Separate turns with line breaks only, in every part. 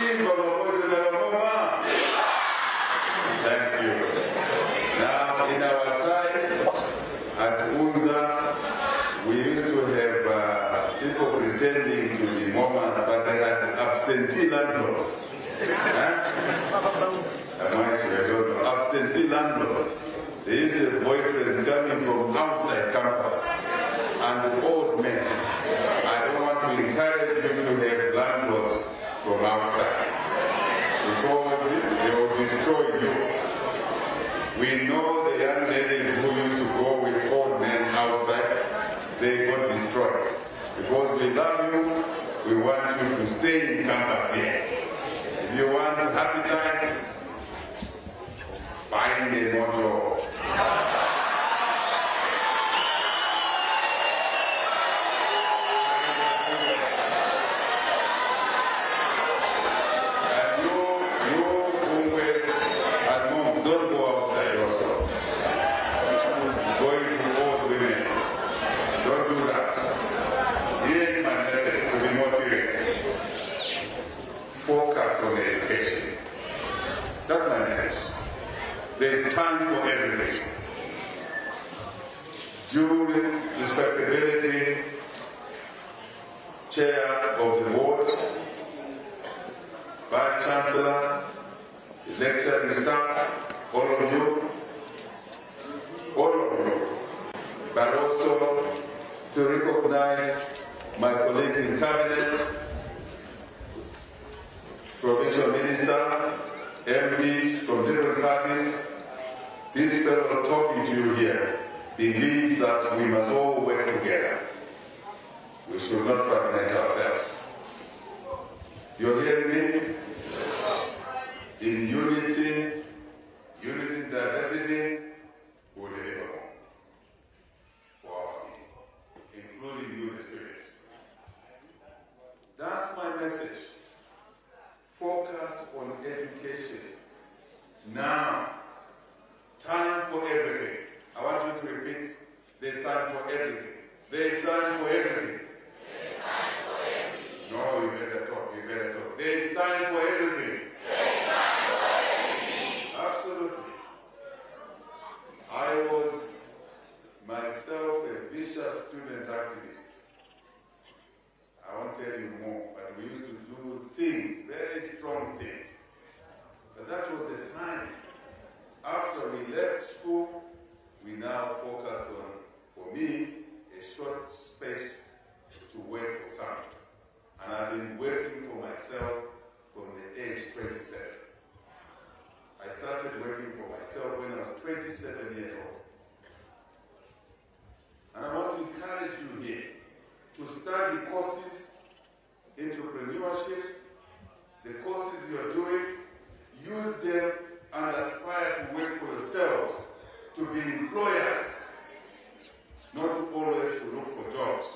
Thank you. Now, in our time at UNZA, we used to have people pretending to be Mormons, but they had absentee landlords. Absentee landlords. They used to have boyfriends coming from outside campus and old men. I don't want to encourage you to have landlords from outside because they will destroy you. We know the young ladies who used to go with old men outside, they got destroyed. Because we love you, we want you to stay in campus here. If you want happy time, find a mojo. Focus on education. That's my message. There's time for everything. Due respectability, Chair of the Board, Vice Chancellor, lecturing staff, all of you, but also to recognize my colleagues in Cabinet, Provincial Minister, MPs from different parties. This fellow talking to you here believes that we must all work together. We should not fragment ourselves. You're hearing me? In unity, diversity, we'll deliver more for our people, including you, the spirits. That's my message. Focus on education. Now, time for everything. I want you to repeat, there's time for everything. There's time for everything.
There's time for everything.
No, you better talk, There's time for everything.
There's time for everything.
Absolutely. I was myself a vicious student activist. I won't tell you more, but we used to do things, very strong things. But that was the time. After we left school, we now focused on, for me, a short space to work for some. And I've been working for myself from the age 27. I started working for myself when I was 27 years old. And I want to encourage you here to study courses, entrepreneurship, the courses you are doing, use them and aspire to work for yourselves, to be employers, not to always to look for jobs.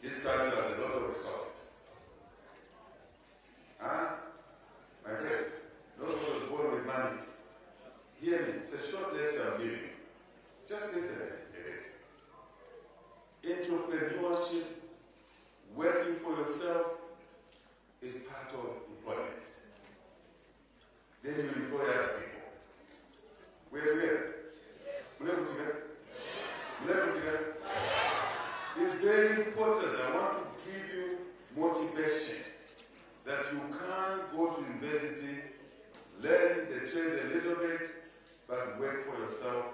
This country has a lot of resources. My friend, nobody was born with money. Hear me, it's a short lecture I'm giving you. Just listen a bit. Entrepreneurship, working for yourself, is part of employment. Then you employ other people. We're together. It's very important. I want to give you motivation that you can go to university, learn the trade a little bit, but work for yourself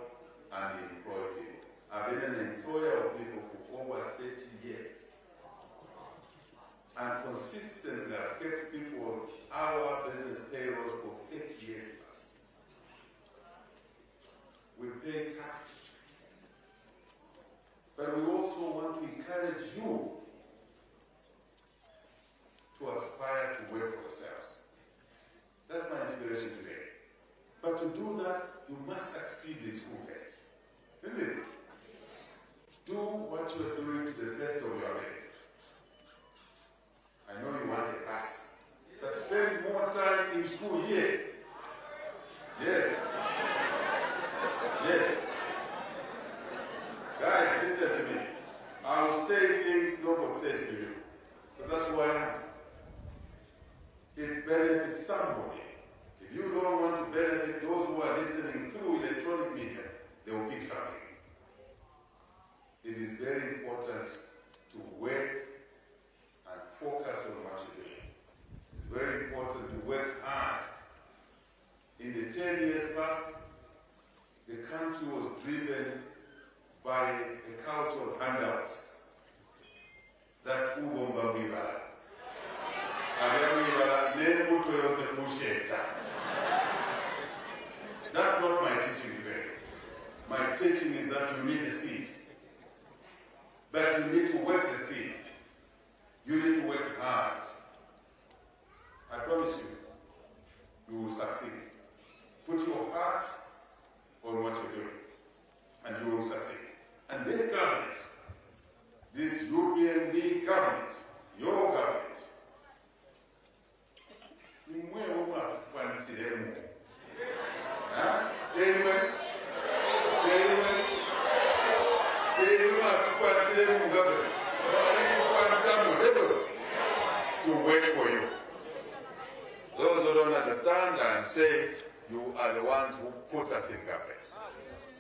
and employ people. I've been an employer of people for over 30 years. And consistently I've kept people on our business payroll for 30 years plus. We pay taxes. But we also want to encourage you to aspire to work for yourselves. That's my inspiration today. But to do that, you must succeed in school first. Isn't it? Do what you're doing to the best of your ability. I know you want a pass, but spend more time in school here. Yes. Guys, listen to me. I will say things nobody says to you. But that's who I am. It somebody. If you don't want to benefit those who are listening through electronic media, they will pick something. It is very important to work and focus on what you're doing. It's very important to work hard. In the 10 years past, the country was driven by a culture of handouts. That ubomba mwibala. That's not my teaching today. My teaching is that you need a seed. But you need to work the seed. You need to work hard. I promise you, you will succeed. Put your heart on what you're doing, and you will succeed. And this government, this European League government, your government, to work for you. Those who don't understand and say you are the ones who put us in government.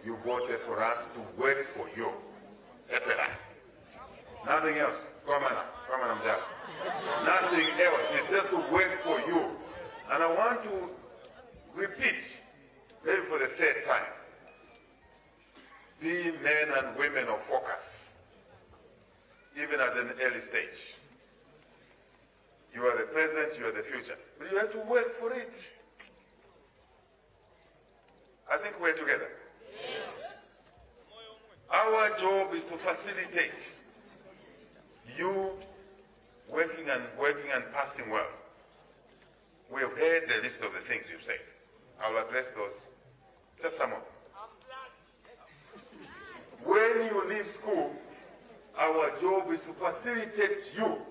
You voted for us to work for you. Nothing else. Come on, nothing else. It's just to work for you. And I want to repeat, maybe for the third time, be men and women of focus, even at an early stage. You are the present, you are the future. But you have to work for it. I think we're together. Yes. Our job is to facilitate you working and passing well. We have heard the list of the things you've said. I will address those. Just some of them. When you leave school, our job is to facilitate you,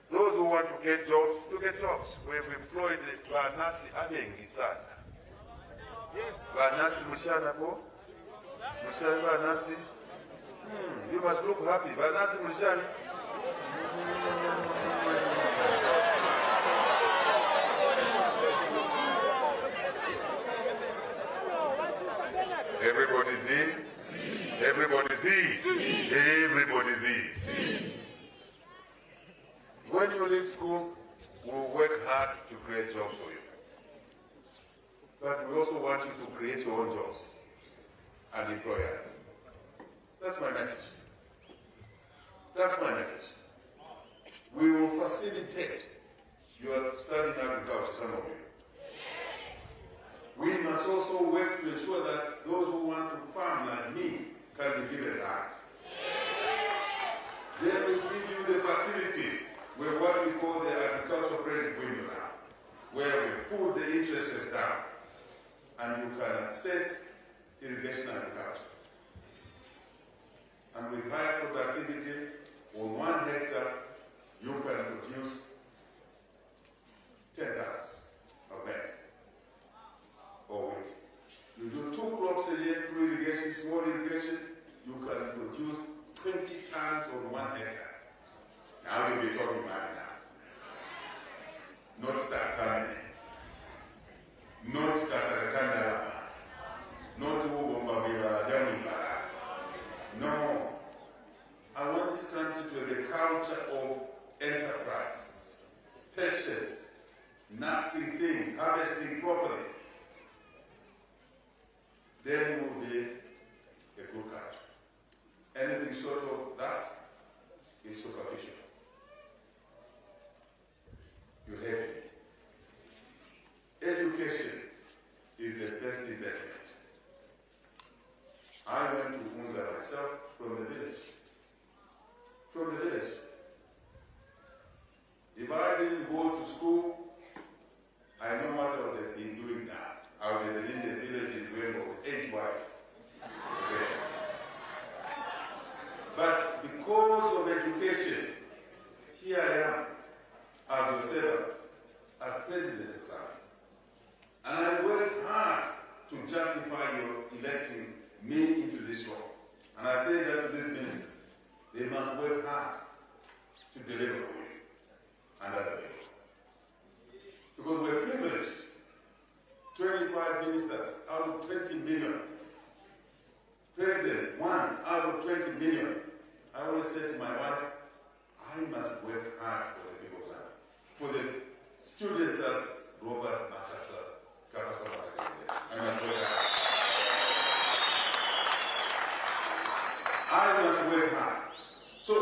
those who want to get jobs, We have employed Banasi Abengi Sana. Banasi Mushana ko? Mushana Banasi? You must look happy. Banasi Mushana? Everybody's in? Everybody's in? Everybody's in. When you leave school, we'll work hard to create jobs for you. But we also want you to create your own jobs and employ others. That's my message. That's my message. We will facilitate. You are studying agriculture, some of you. We must also work to ensure that those who want to farm like me can be given that. Then we give you the facilities where what we call the agricultural credit window now, where we put the interest rates down and you can access irrigation agriculture. And with higher productivity, on 1 hectare, you can produce 10 tons of maize or wheat. You do 2 crops a year through irrigation, small irrigation, you can produce 20 tons on 1 hectare. Now you'll be talking about it now. Not Tatamene, not Kasarakandarama, not Ubomba Jamibara. No. I want this country to have a culture of enterprise, patience, nursing things, harvesting properly. Then it will be a good country. Anything short of that is superficial. You heard me. Education is the best investment. I went to Unza myself from the village. From the village. If I didn't go to school, I know what I would have been doing now. I would have been in the village in Wales with 8 wives. Okay. But because of education, here I am, as your servant, as president of Zambia. And I work hard to justify your electing me into this role. And I say that to these ministers. They must work hard to deliver for you and other people. Because we're privileged. 25 ministers out of 20 million. President, 1 out of 20 million. I always say to my wife, I must work hard for the people of Zambia. For the students at Kapasa Makasa University. I must work hard. I must work hard. So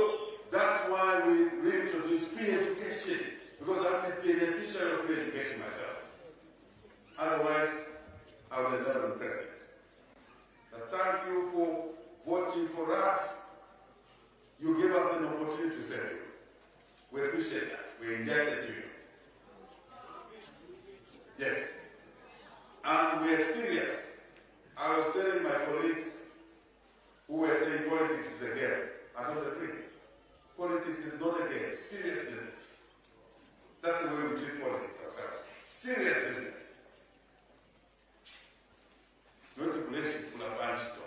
that's why we reintroduce free education, because I'm a beneficiary of free education myself. Otherwise, I would have never been president. But thank you for voting for us. You gave us an opportunity to serve you. We appreciate that. We're indebted to you. Yes. And we're serious. I was telling my colleagues who were saying politics is a game. I don't agree. Politics is not a game. Serious business. That's the way we treat politics ourselves. Serious business. Not to relation to a bunch of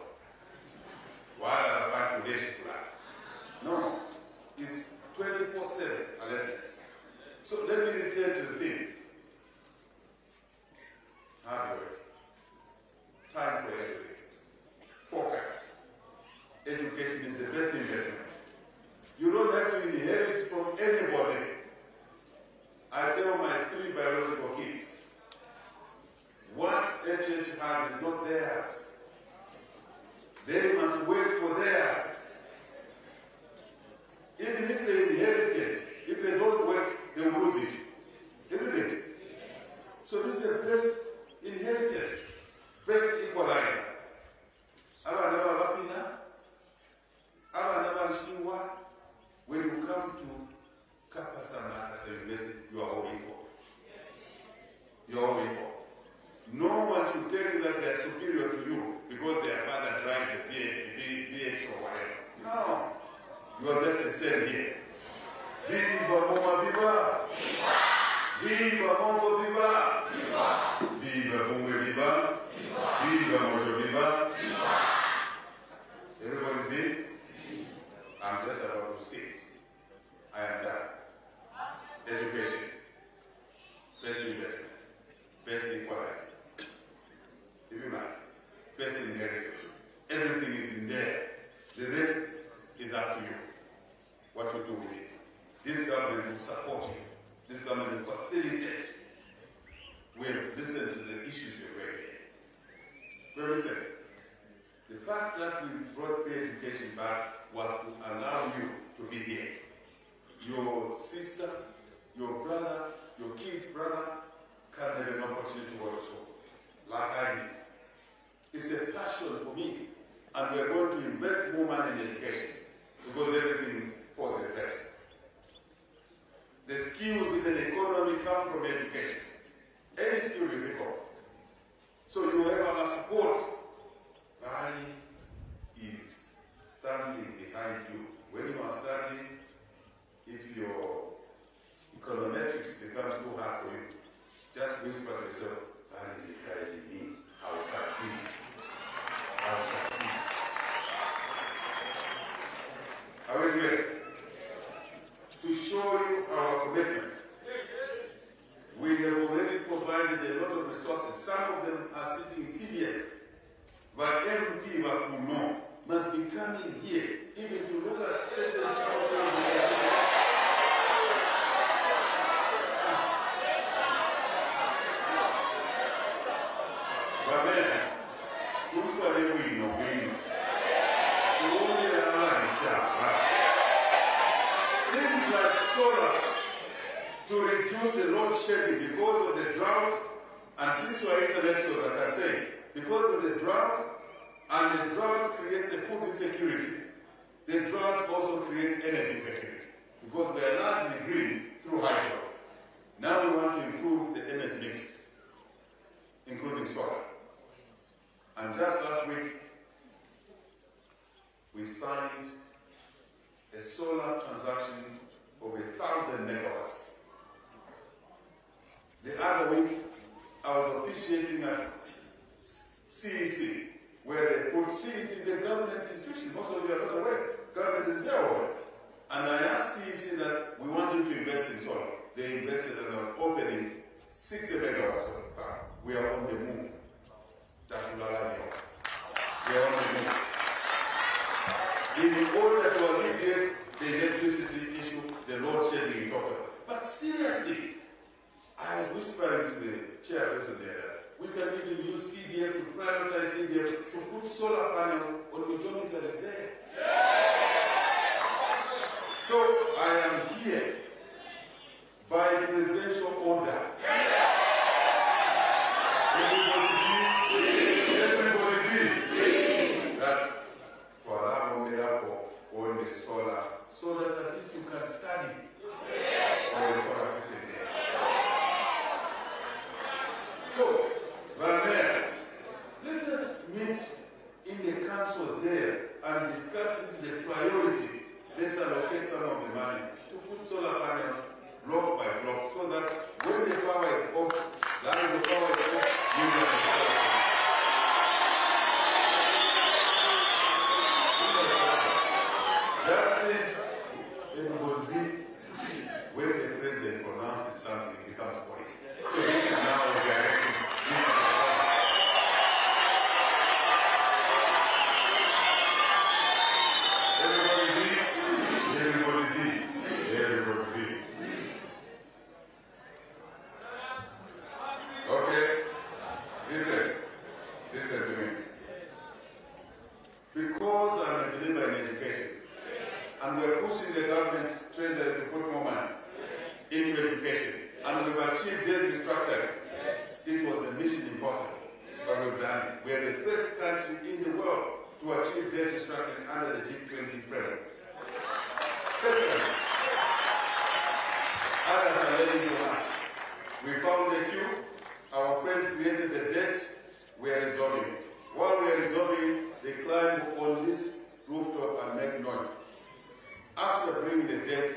no, it's 24/7 alertness. So let me return to the theme. Hard work. Time for everything. Focus. Education is the best investment. You don't have to inherit from anybody. I tell my 3 biological kids, what HH has is not theirs. They must work for theirs. Even if they inherit it, if they don't work, they will lose it. Isn't it? So this is the best inheritance, best equalizer. When you come to Kapasa Makasa University, you are all equal. You are all equal. No one should tell you that they are superior to you because their father drives the BX or whatever. No. You are just the same here. Viva Moma Viva! Viva Mongo Viva! Viva Bunga Viva! Viva Mojo Viva! Everybody's in? I'm just about to say it. I am done. Education. Best investment. Best equalizer. If you like. Best inheritance. Everything is in there. The rest is up to you. What you do with it. This government will support you. This government will facilitate. We'll listen to the issues you're raising. Well, listen. The fact that we brought free education back was to allow you to be here. Your sister, your brother, your kid's brother can have an opportunity to go to school, like I did. It's a passion for me, and we're going to invest more money in education because everything falls in place. The skills in the economy come from education. Any skill you think of. So you have our support. Bali is standing behind you. When you are studying, if your econometrics becomes too hard for you, just whisper to yourself, Bali is encouraging me. I will succeed. I will succeed. Are we ready? To show you our commitment, we have already provided a lot of resources. Some of them are sitting in CDF. But MP Wakuno must be coming here, even to look at states and things like solar to reduce the load shedding because of the drought, and since you are intellectuals, I can say, because of the drought, and the drought creates a food insecurity. The drought also creates energy security, because we are largely green through hydro. Now we want to improve the energy mix, including solar. And just last week, we signed a solar transaction of 1,000 megawatts. The other week, I was officiating at CEC, where they put CEC is a government institution. Most of you are not aware. Government is there already. And I asked CEC that we wanted to invest in solar. They invested and I was opening 60 megawatts of power. We are on the move. order to alleviate the electricity issue, the load shedding in total. But seriously, I was whispering to the chairperson there, we can even use CDF to prioritize CDF to put solar panels on the dormitories there. So I am here by presidential order. Everybody see that for our miracle on the solar, so that at least you can study on the solar system there. So, Mayor, let us meet in the council there and discuss this is a priority. Let's allocate some of the money to put solar panels block by block so that when the power is off, line of power is off, you can install it. That is, everybody see, when the president pronounces something, it becomes policy. So this is now directing. Everybody see. Okay, listen to me. Because I'm a believer in education, and we're pushing the government treasury to put more money into education, and we've achieved debt restructuring. It was a mission impossible, but we've done it. We are the first country in the world to achieve debt restructuring under the G20 framework. Others are learning from us. We found a few. Our friends created the debt. We are resolving it. While we are resolving it, they climb on this rooftop and make noise. After bringing the debt,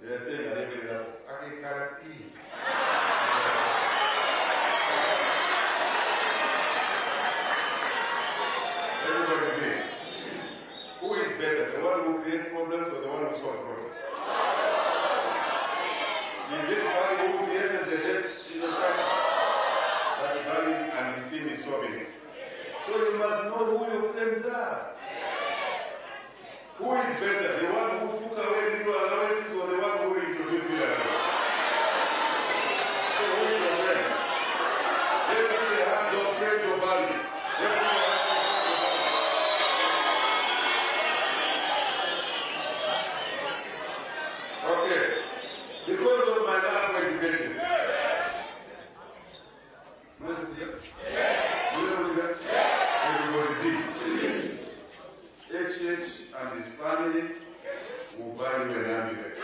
they are saying that everybody say, who is better, the one who creates problems or the one who solves problems? Is it Barry who created the debt in the country? But Barry and his team is solving it. So you must know who your friends are. Who is better, the one who took away legal allowances or the one who introduced legal allowances? So who is your friend? Definitely have your friends or Barry. Okay. Because of my love for education. Everybody see. HH and his family will buy you an ambulance.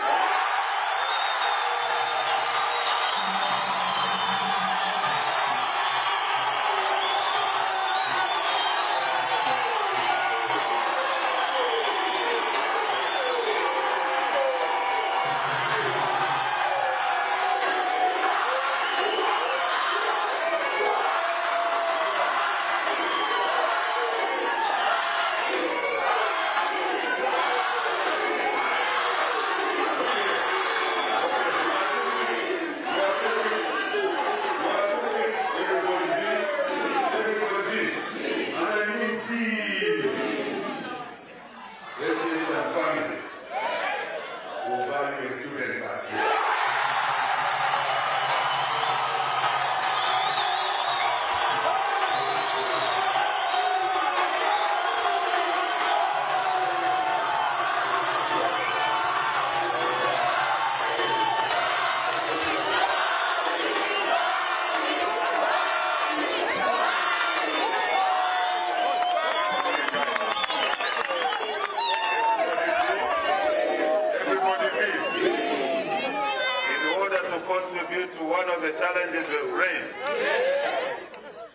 To one of the challenges we've raised,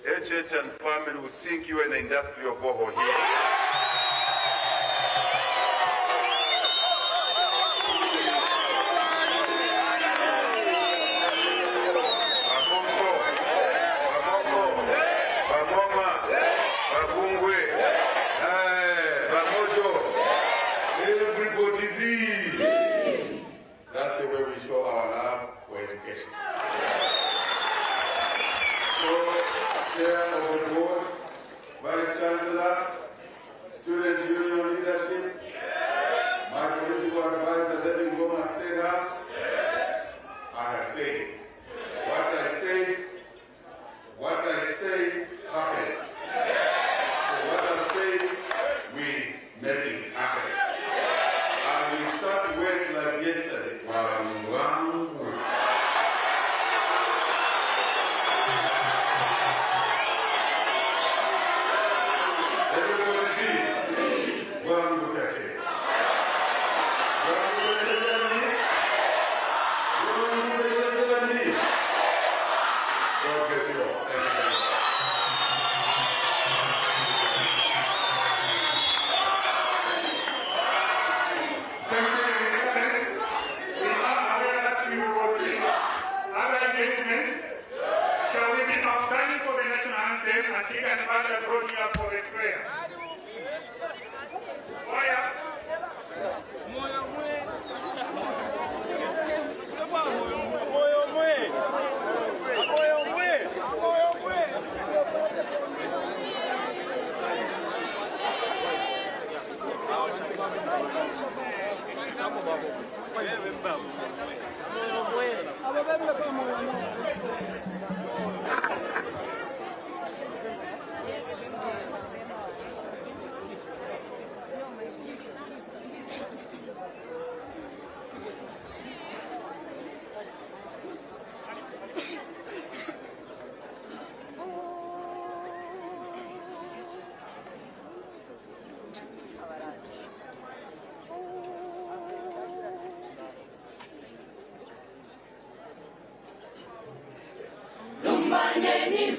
HH and family will sink you in the industrial borehole here. That's the way we show our love for education. So, Chair of the Board, Vice Chancellor, Student Union Leadership,
think and mother brought me up for the prayer.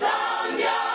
Zambia.